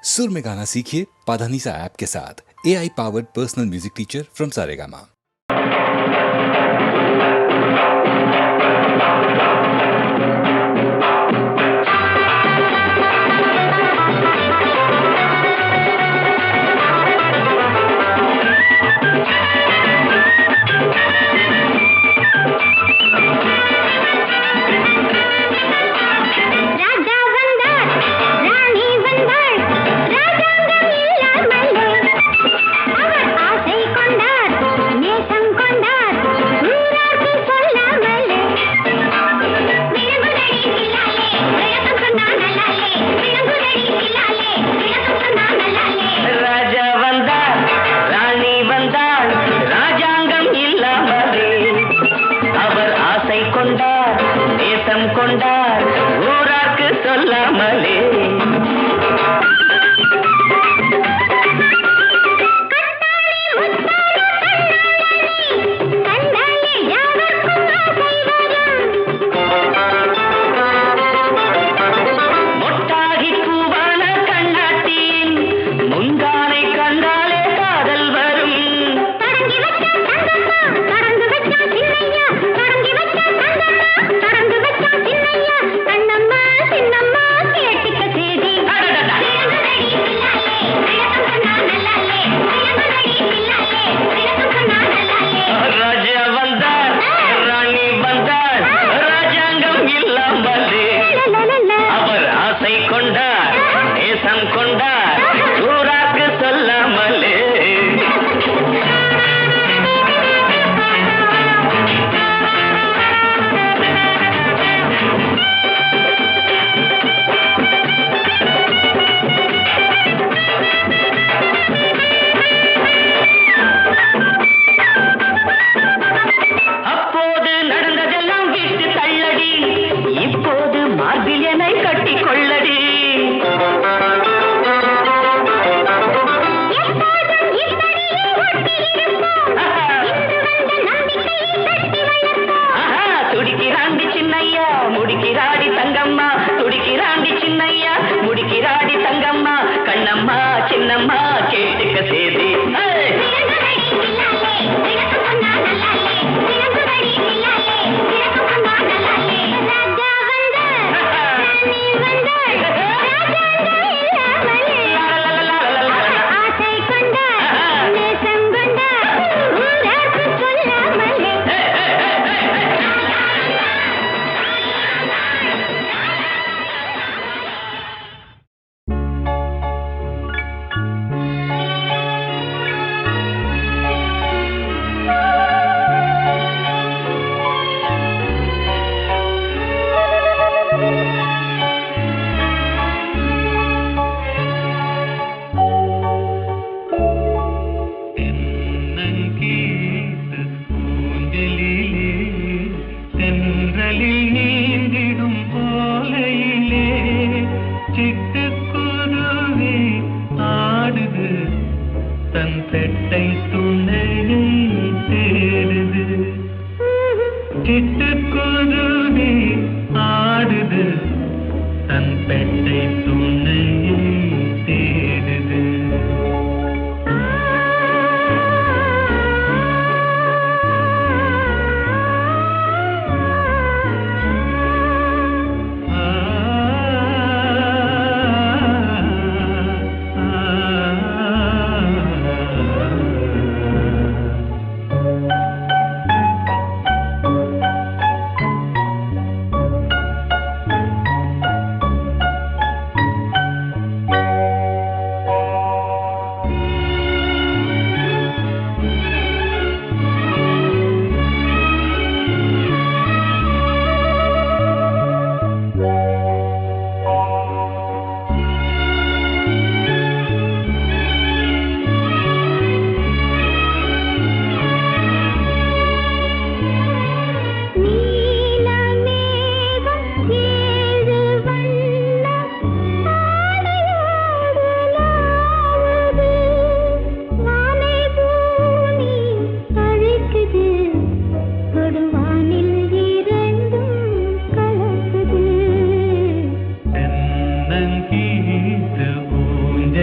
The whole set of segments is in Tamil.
सुर में गाना सीखिए पाधानीसा ऐप के साथ। AI powered personal music teacher from Saregama. நேசம் கொண்ட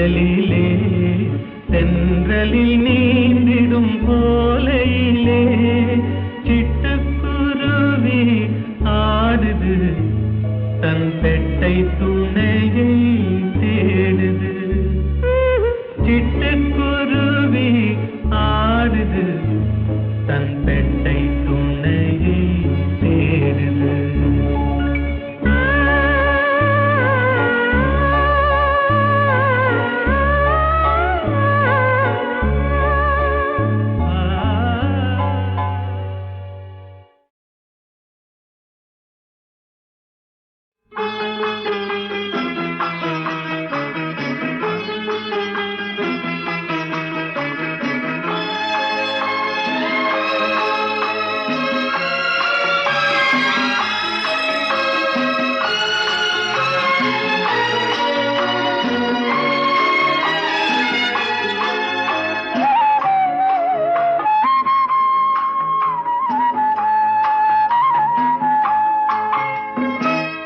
வயலிலே தென்றலில் நீந்திடும் போலையிலே சிட்டுக்குருவி ஆடுது தன் பெட்டை துணையை தேடுது. சிட்டுக்குருவி ஆடுது தன் பெட்டை துணையை தேடுது.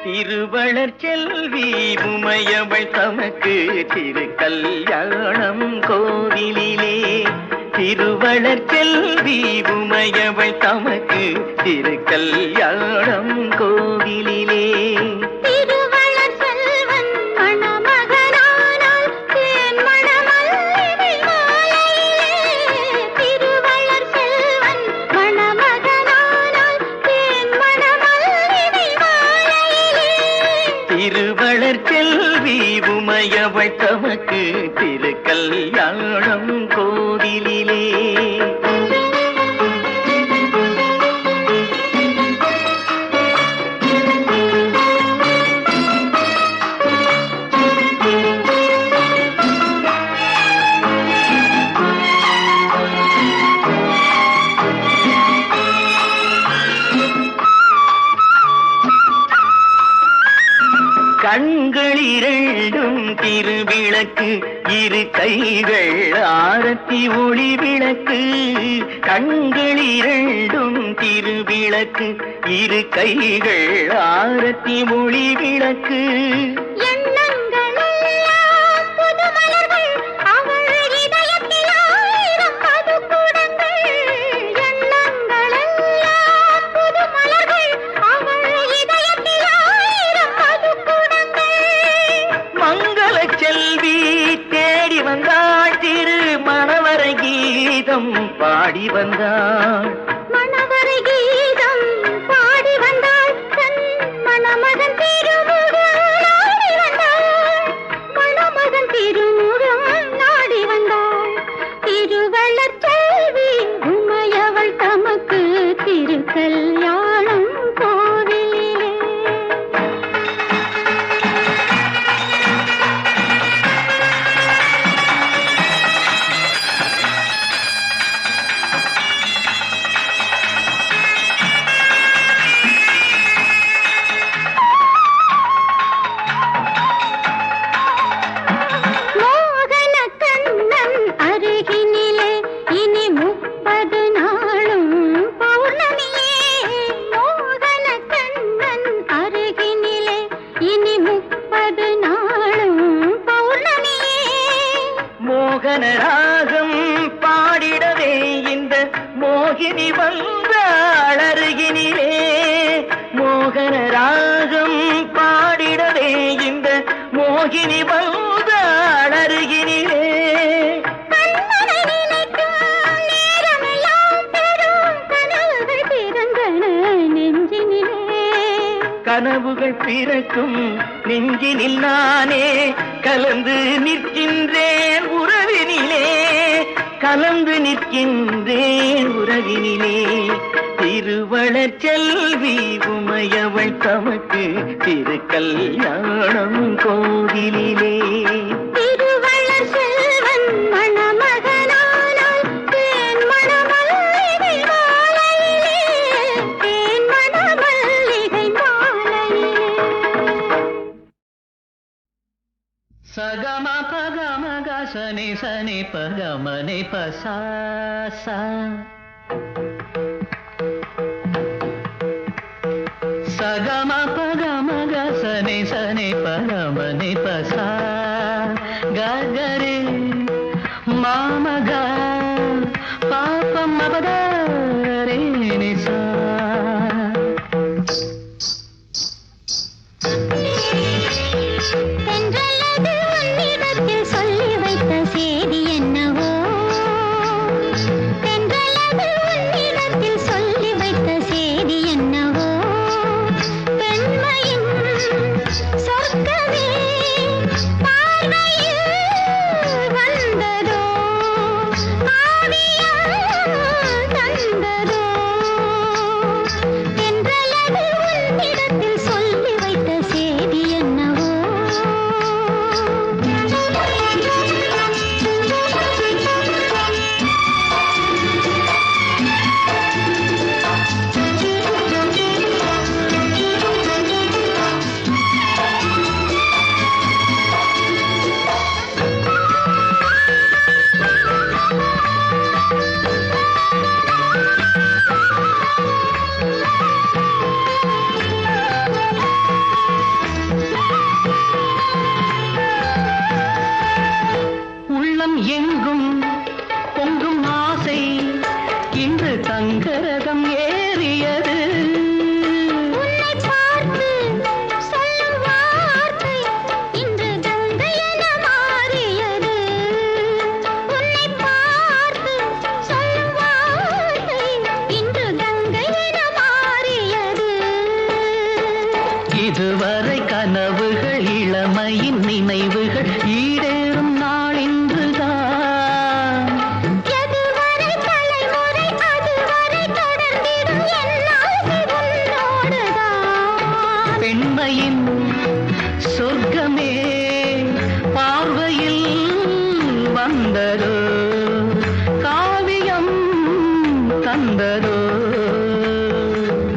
திருவளர் செல்வி உமையவள் தமக்கு திருக்கல்யாணம் கோவிலிலே. திருவளர் செல்வி உமையவள் தமக்கு திருக்கல்யாணம் கோவிலிலே. திருவளர் செல்வி உமையவள் தமக்கு திருக்கல்யாணம் கோவிலிலே. கண்கள் இரண்டும் திருவிளக்கு, இரு கைகள் ஆரத்தி ஒளி விளக்கு. கண்கள் இரண்டும் திருவிளக்கு, இரு கைகள் ஆரத்தி ஒளி விளக்கு. பாடி வந்தாள் மணவரை கீதம் பாடி வந்தாள். தன் மணமகன் திருமுகம் நாடி வந்தாள். மணமகன் திருமுகம் நாடி வந்தாள். திருவளர் செல்வி உமையவள் தமக்கு திருக்கல்யாணம் கோவிலிலே. மோகனராகம் பாடிடவே இந்த மோகினி வந்தாள் அருகினிலே. மோகனராகம் பாடிடவே இந்த மோகினி வந்தாள் அருகினிலே. கனவுகள் பிறக்கும் நெஞ்சினில் நானே கலந்து நிற்கின்றேன் உறவினிலே. கலந்து நிற்கின்றேன் உறவினிலே. திருவளர் செல்வி உமையவள் தமக்கு திருக்கல்யாணம் கோவிலிலே. திருவளர் செல்வன் மணமகனானால் தேன் மணமல்லிகை மாலையிலே. தேன் மணமல்லிகை மாலையிலே. சகம பகம கசனி சனி பகமனி பசா சா. சகம பகம கசனி சனி பகமனி பசா. க சகரே மாமகா பாப்பம் மபதரே நிசா. தென்றலது உன்னிடத்தில் சொல்லி வைத்த செய்தி என்னவோ, தென்றலது உன்னிடத்தில் சொல்லி வைத்த செய்தி என்னவோ, பெண்மையின் சொர்க்கமே பார்வையில் வந்ததோ, ஆவியால் தந்ததோ, தென்றலது உன்னிடத்தில் சொல்லி வைத்த செய்தி என்னவோ. உள்ளம் எங்கும் பொங்கும் ஆசை இன்று தங்கரதம் ஏறியது. உன்னை பார்த்து சொல்லும் வார்த்தை இன்று கங்கை என மாறியது. உன்னை பார்த்து சொல்லும் வார்த்தை இன்று கங்கை என மாறியது. இதுவரை கனவுகள் இளமையின் நினைவுகள் ஈடேறும் நாள் இன்றுதான். எதுவரை தலைமுறை அதுவரை தொடர்ந்திடும் என் ஆசை உன்னோடுதான். பெண்மையின் சொர்க்கமே பார்வையில் வந்ததோ, காவியம் தந்ததோ.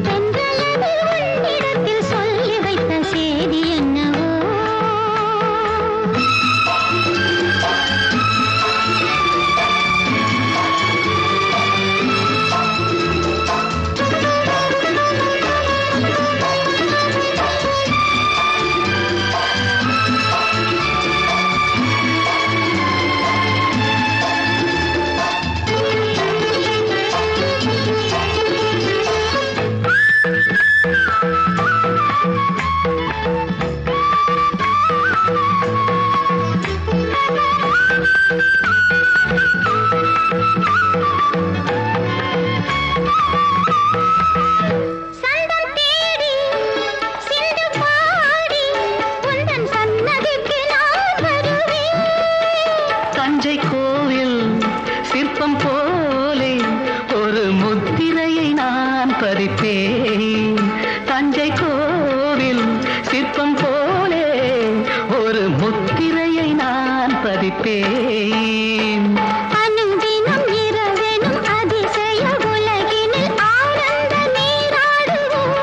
தென்றலது உன்னிடத்தில் சொல்லி வைத்த செய்தி என்னவோ. சந்தம் தேடி சிந்து பாடி உந்தன் சன்னதிக்கு நான் வருவேன். தஞ்சை கோவில் சிற்பம் போலே ஒரு முத்திரையை நான் பதிப்பேன். தஞ்சை கோவில் சிற்பம் போலே ஒரு முத்திரையை நான் பதிப்பேன். அனுதினம் இரவெனும் அதிசய உலகினில் ஆனந்த நீராடுவோம்.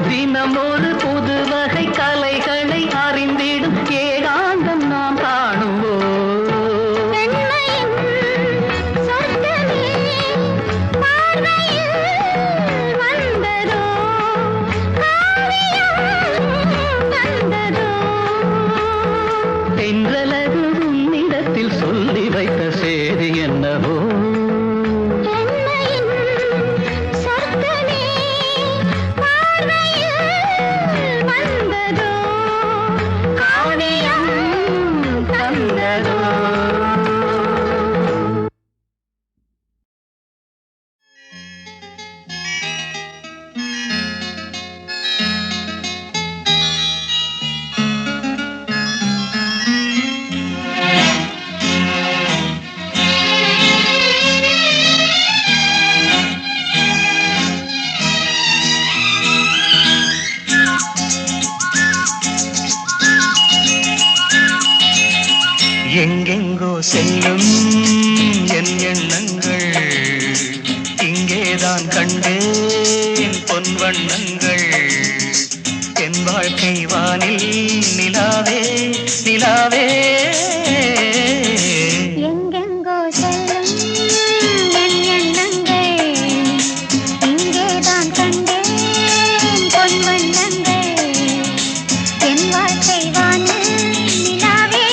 தினம் ஒரு புது வகை கலைகளை அறிந்திடும் ஏகாந்தம் நாம் காணுவோம். பெண்மையின் சொர்க்கமே பார்வையில் வந்ததோ, காவியம் தந்ததோ. தென்றலது உன்னிடத்தில் சொல்லி வைத்த செய்தி என்னவோ. பெண்மையின் சொர்க்கமே பார்வையில் வந்ததோ, காவியம் தந்ததோ. எங்கெங்கோ செல்லும் என் எண்ணங்கள் இங்கேதான் கண்டேன் பொன் வண்ணங்கள். என் வாழ்க்கை வானில் நிலாவே நிலாவே. எங்கெங்கோ செல்லும் என் எண்ணங்கள் இங்கேதான் கண்டேன் பொன் வண்ணங்கள். என் வாழ்க்கை வானில் நிலாவே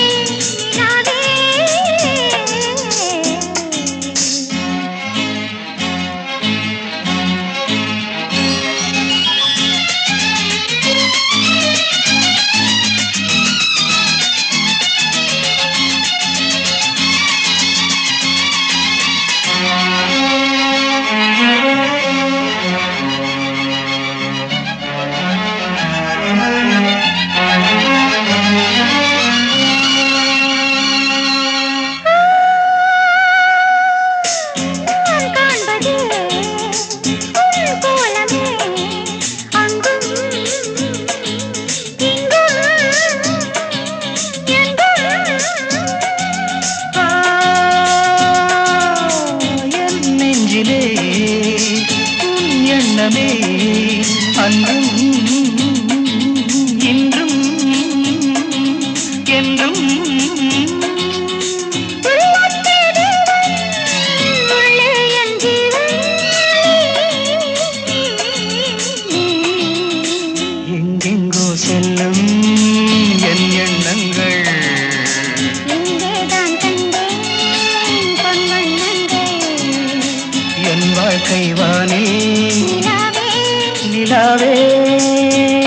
நிலாவே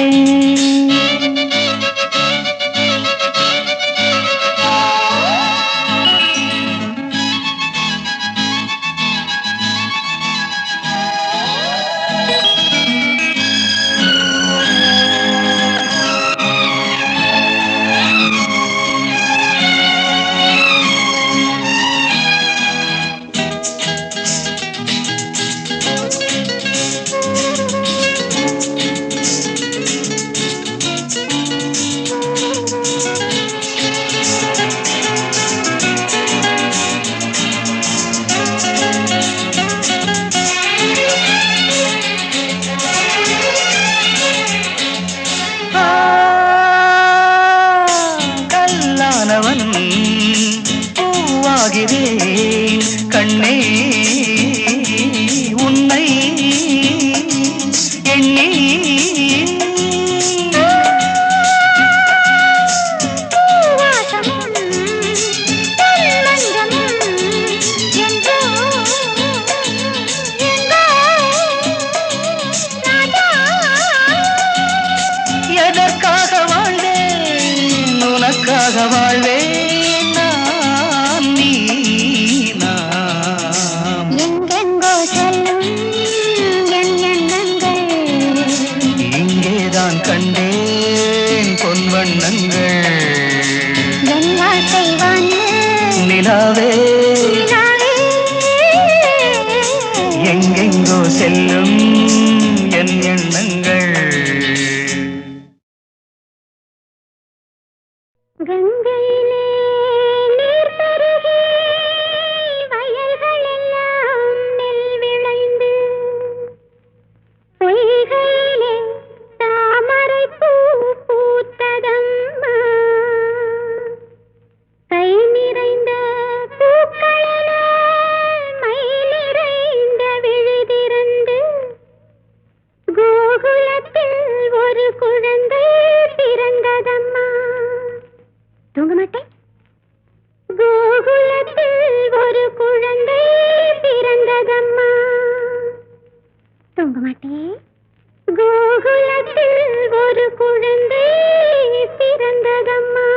ஆ, கல்லானவன் பூவாகிறேன் கண்ணே உன்னை எண்ணி பூவாசமும் தென்மஞ்சமும் என்றோ எங்கோ ராஜா எதற்காக வாழ்ந்தேன் உனக்காக வாழ்வேன் நான் நீ நாம் எங்கெங்கோ செல்லும் என் எண்ணங்கள் இங்கேதான் கண்டேன் பொன்வண்ணங்கள் என் வாழ்க்கை வானில் நிலாவே நிலாவே. எங்கெங்கோ செல்லும் என் எண்ணங்கள் கங்கையிலே நீர் பெருகி வயல்களெல்லாம் நெல் விளைந்து பொய்கையிலே தாமரைப்பூ பூத்ததம்மா கை நிறைந்த பூக்களிலே மை நிறைந்த விழிதிறந்து கோகுலத்தில் ஒரு குழந்தை பிறந்ததம்மா. தூங்க மாட்டேன். கோகுலத்தில் ஒரு குழந்தை பிறந்ததம்மா. தூங்க மாட்டேன். கோகுலத்தில் ஒரு குழந்தை பிறந்ததம்மா.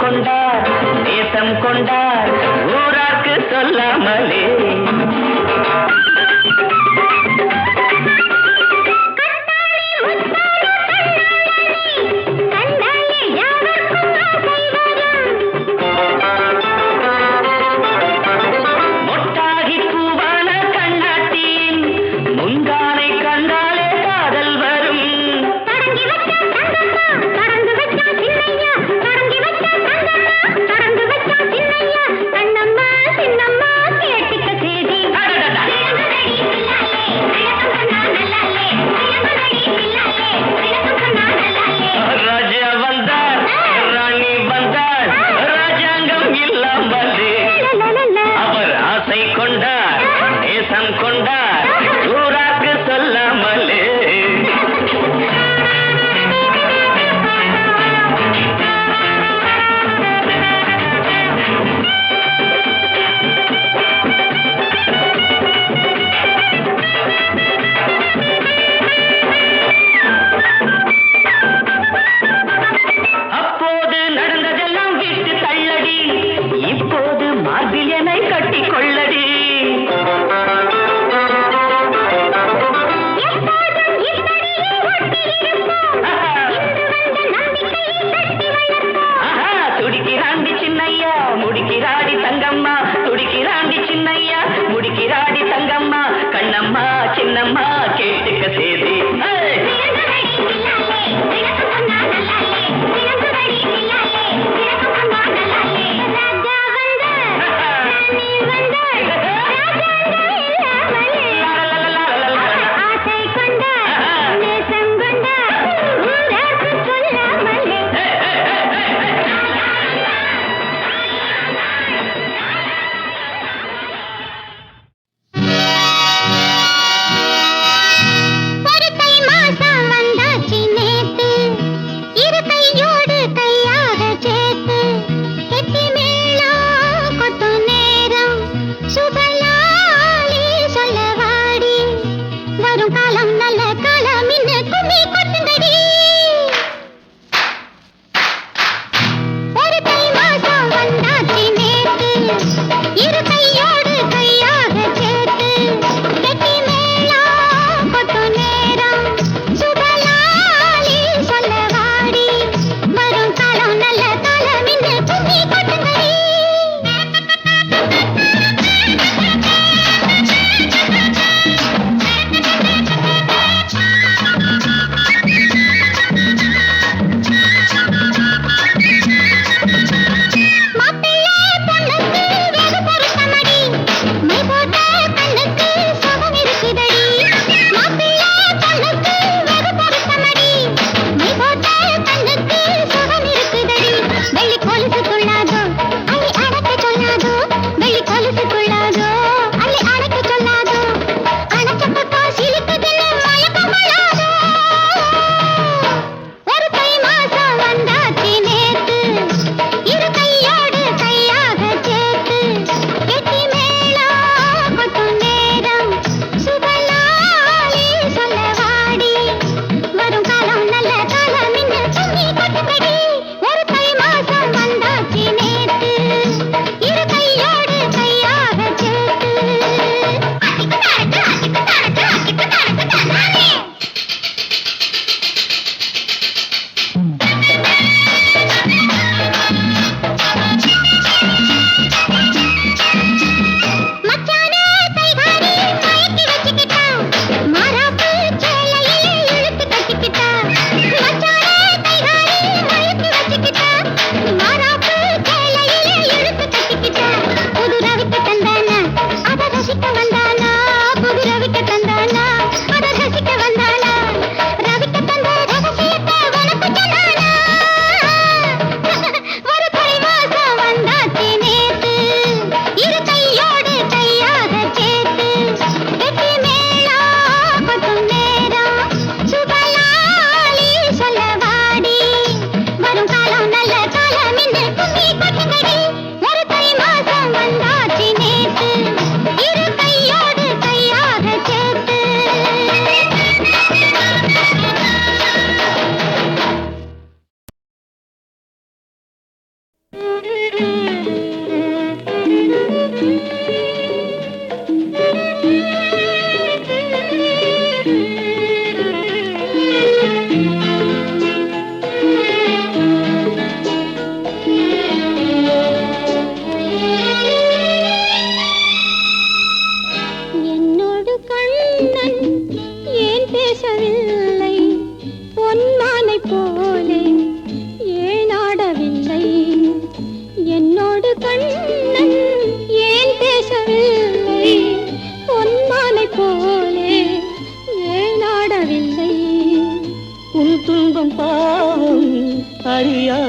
கொண்டார் நேசம் கொண்டார் ஊரார்க்கு சொல்லாமலே மொட்டாகி பூவான கண்ணாட்டியின் முந்தானை கண்டாலே காதல் வரும் தொடங்கி வச்ச தங்கம்மா, தொடர்ந்து வச்ச சின்னையா, தொடங்கி வச்ச தங்கம்மா.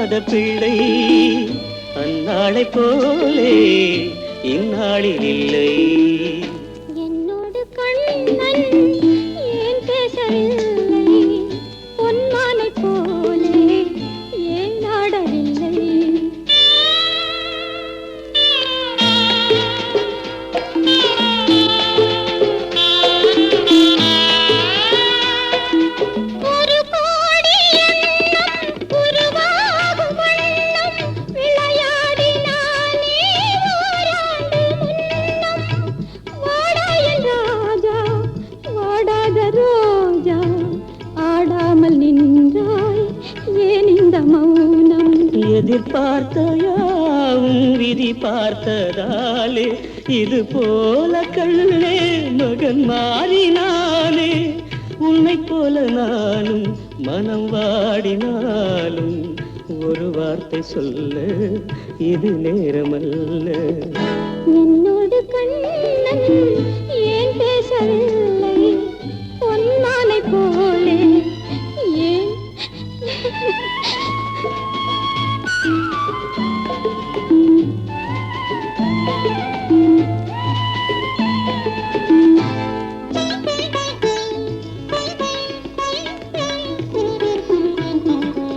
இல்லாத பிள்ளை அந்நாளை போலே இந்நாளில் இல்லை. என்னோடு கண்ணன் ஏன் பேசவில்லை, பொன்மானை போலே ஏன் ஆடவில்லை. ஒரு கோடி எண்ணம் உருவாகும் வண்ணம் விளையாடினானே ஓராண்டு முன்னம். வாடா என் ராஜா, வாடாத ரோஜா, ஆடாமல் நின்றாய் ஏன் இந்த மௌனம். எதிர்பார்த்தையாவும் விதி பார்த்ததாலே இது போல கண்ணே மகன் மாறினானே. உன்னை போல நானும் மனம் வாடினாலும் ஒரு வார்த்தை சொல்ல இது நேரமல்ல. என்னோடு கண்ணன் ஏன் பேசவில்லை, பொன்மானை போலே ஏன்.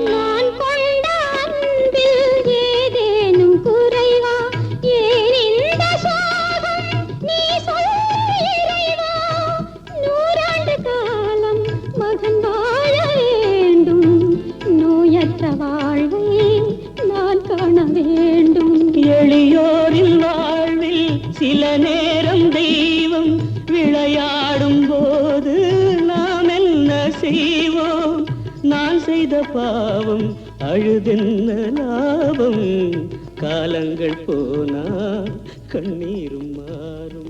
நான் கொண்ட அன்பில் ஏதேனும் குறைவா, ஏன் இந்த சோகம் நீ சொல் இறைவா. நூறாண்டு காலம் மகன் வாழ வேண்டும், நோயற்ற வாழ்வை நான் காண வேண்டும். எளியோரின் வாழ்வில் சில நேரம் தெய்வம் விளையாடும் போது நாம் என்ன செய்வோம்? நான் செய்த பாவம் அழுதென்ன லாபம்? காலங்கள் போனா கண்ணீரும் மாறும்.